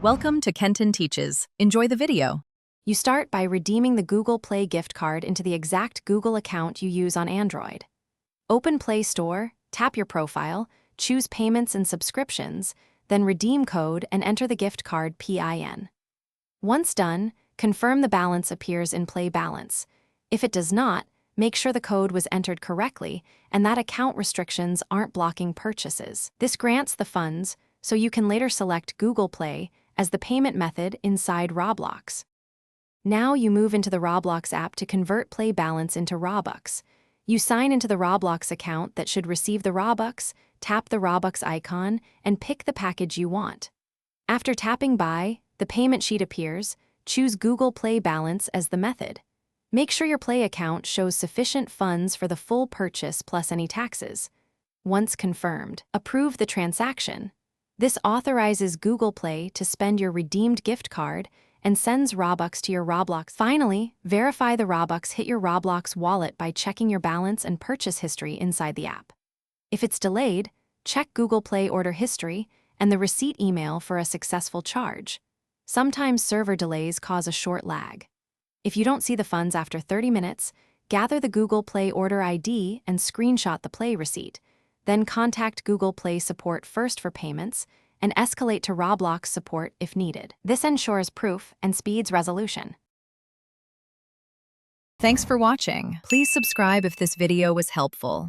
Welcome to Kenton Teaches. Enjoy the video. You start by redeeming the Google Play gift card into the exact Google account you use on Android. Open Play Store, tap your profile, choose Payments and Subscriptions, then redeem code and enter the gift card PIN. Once done, confirm the balance appears in Play Balance. If it does not, make sure the code was entered correctly and that account restrictions aren't blocking purchases. This grants the funds, so you can later select Google Play as the payment method inside Roblox. Now you move into the Roblox app to convert Play Balance into Robux. You sign into the Roblox account that should receive the Robux, tap the Robux icon, and pick the package you want. After tapping Buy, the payment sheet appears. Choose Google Play Balance as the method. Make sure your Play account shows sufficient funds for the full purchase plus any taxes. Once confirmed, approve the transaction. This authorizes Google Play to spend your redeemed gift card and sends Robux to your Roblox. Finally, verify the Robux hit your Roblox wallet by checking your balance and purchase history inside the app. If it's delayed, check Google Play order history and the receipt email for a successful charge. Sometimes server delays cause a short lag. If you don't see the funds after 30 minutes, gather the Google Play order ID and screenshot the Play receipt. Then contact Google Play support first for payments and escalate to Roblox support if needed. This ensures proof and speeds resolution. Thanks for watching. Please subscribe if this video was helpful.